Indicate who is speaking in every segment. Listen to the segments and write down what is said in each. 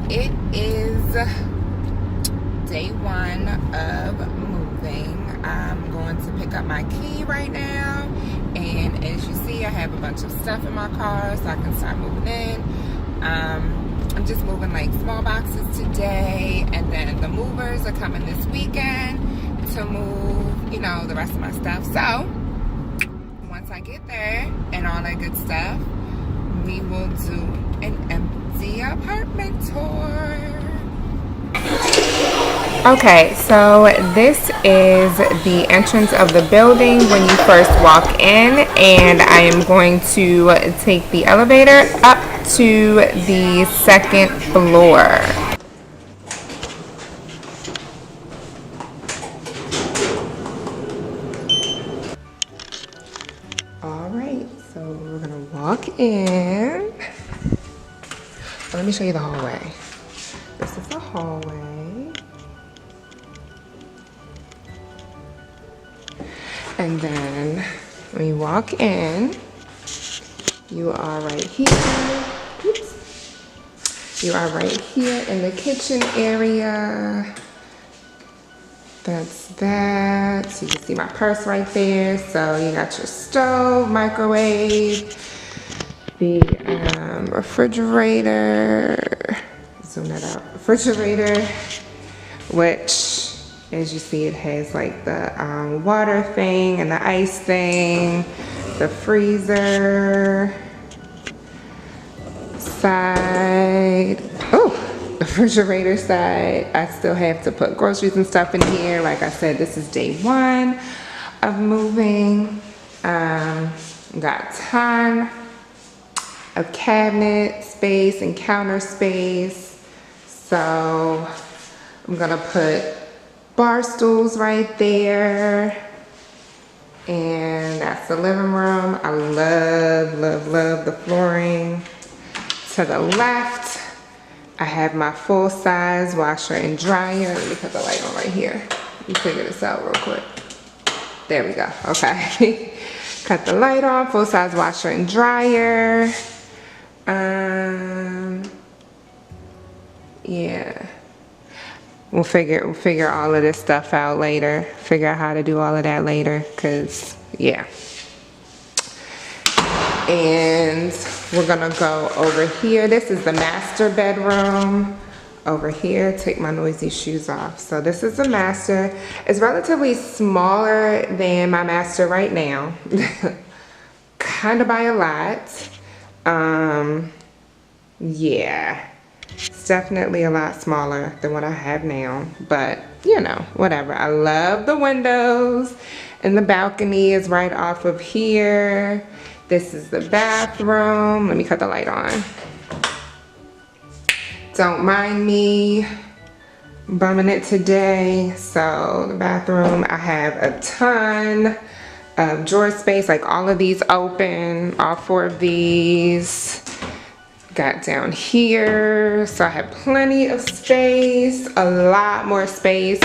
Speaker 1: it is day one of moving. I'm going to pick up my key right now, and as you see, I have a bunch of stuff in my car so I can start moving in. I'm just moving like small boxes today, and then the movers are coming this weekend to move, you know, the rest of my stuff. So once I get there and all that good stuff, we will do an empty apartment tour. Okay, so this is the entrance of the building when you first walk in, and I am going to take the elevator up to the second floor. All right, so we're gonna walk in. Let me show you the hallway. This is the hallway. And then when you walk in, you are right here. Oops. You are right here in the kitchen area. That's that. So you can see my purse right there. So you got your stove, microwave, the refrigerator. Zoom that out. Refrigerator, which, as you see, it has like the water thing and the ice thing, the freezer side. Oh, the refrigerator side. I still have to put groceries and stuff in here. Like I said, this is day one of moving. Got a ton of cabinet space and counter space. So I'm gonna put bar stools right there, and that's the living room. I love the flooring. To the left, I have my full-size washer and dryer. Let me put the light on right here. Let me figure this out real quick. There we go. Okay. Cut the light on. Full-size washer and dryer. Yeah. We'll figure all of this stuff out later. Figure out how to do all of that later, cause yeah. And we're gonna go over here. This is the master bedroom. Over here, take my noisy shoes off. So this is the master. It's relatively smaller than my master right now. Kind of by a lot. Yeah. It's definitely a lot smaller than what I have now, but you know, whatever. I love the windows, and the balcony is right off of here. This is the bathroom. Let me cut the light on. Don't mind me bumming it today. So the bathroom, I have a ton of drawer space, like all of these open, all 4 of these. Got down here, so I have plenty of space, a lot more space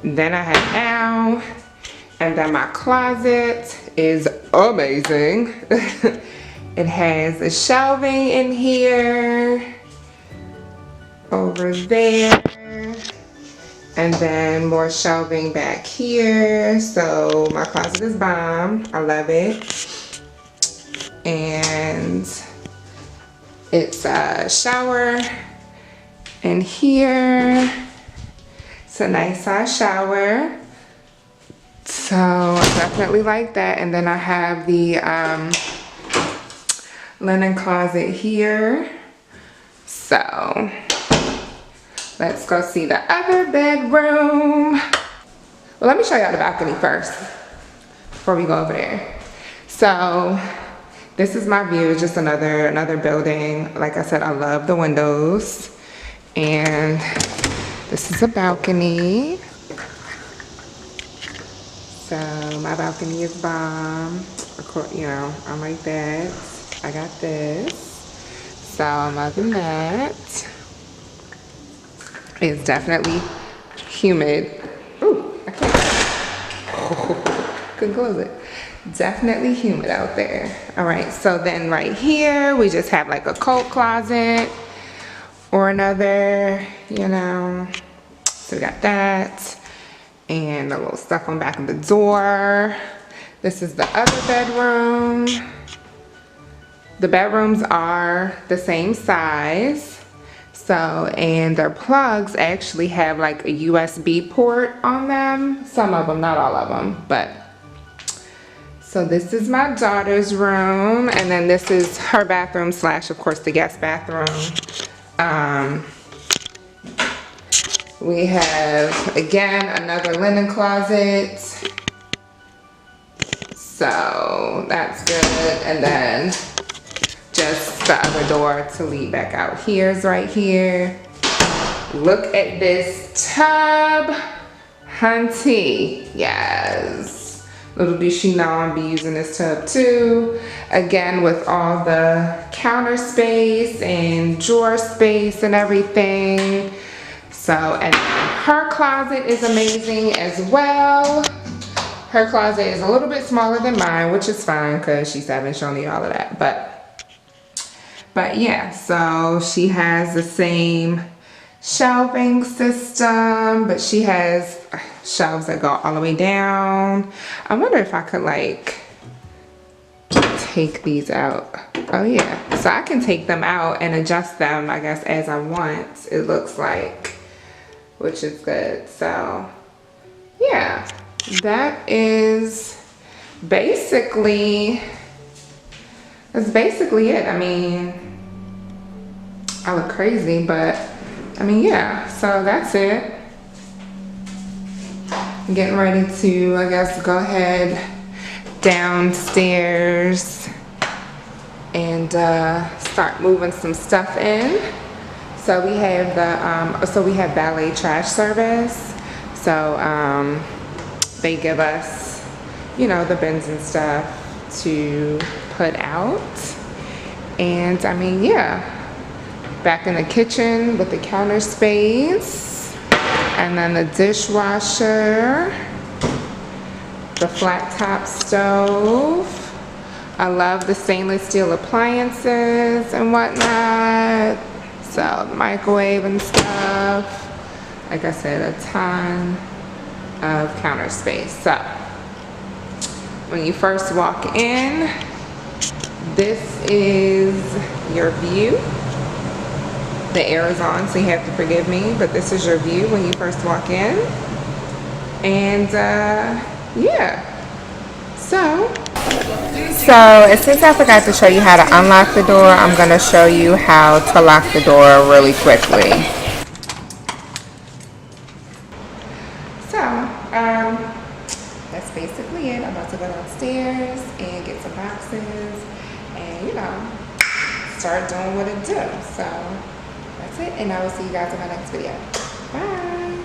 Speaker 1: than I have now. And then my closet is amazing. It has a shelving in here, over there, and then more shelving back here. So my closet is bomb. I love it. And it's a shower in here. It's a nice size shower. So I definitely like that. And then I have the linen closet here. So let's go see the other bedroom. Well, let me show y'all the balcony first before we go over there. So this is my view. It's just another building. Like I said, I love the windows. And this is a balcony. So my balcony is bomb. Of course, you know, I'm like that. I got this. So I'm loving that. It's definitely humid. Ooh, I can't. Oh, couldn't close it. Definitely humid out there. All right, so then right here, we just have like a coat closet or another, you know. So we got that, and a little stuff on the back of the door. This is the other bedroom. The bedrooms are the same size. So, and their plugs actually have like a USB port on them. Some of them, not all of them, but. So this is my daughter's room, and then this is her bathroom slash, of course, the guest bathroom. We have, again, another linen closet. So that's good. And then just the other door to lead back out here is right here. Look at this tub, hunty. Yes. Little does she know I'm be using this tub too. Again, with all the counter space and drawer space and everything. So, and her closet is amazing as well. Her closet is a little bit smaller than mine, which is fine because she's haven't shown you all of that. But yeah, so she has the same shelving system, but she has shelves that go all the way down. I wonder if I could like take these out. Oh yeah, so I can take them out and adjust them, I guess, as I want, it looks like, which is good. So yeah, that is basically, that's basically it. I mean, I look crazy, but I mean, yeah, so that's it. I'm getting ready to, I guess, go ahead downstairs and start moving some stuff in. So we have the, we have valet trash service. So they give us, you know, the bins and stuff to put out. And I mean, yeah. Back in the kitchen with the counter space, and then the dishwasher, the flat top stove. I love the stainless steel appliances and whatnot. So the microwave and stuff. Like I said, a ton of counter space. So when you first walk in, this is your view. The air is on, so you have to forgive me, but this is your view when you first walk in. And yeah, so as soon as I forgot to show you how to unlock the door, I'm going to show you how to lock the door really quickly. So that's basically it. I'm about to go downstairs and get some boxes and, you know, start doing what it do. So that's it, and I will see you guys in my next video. Bye.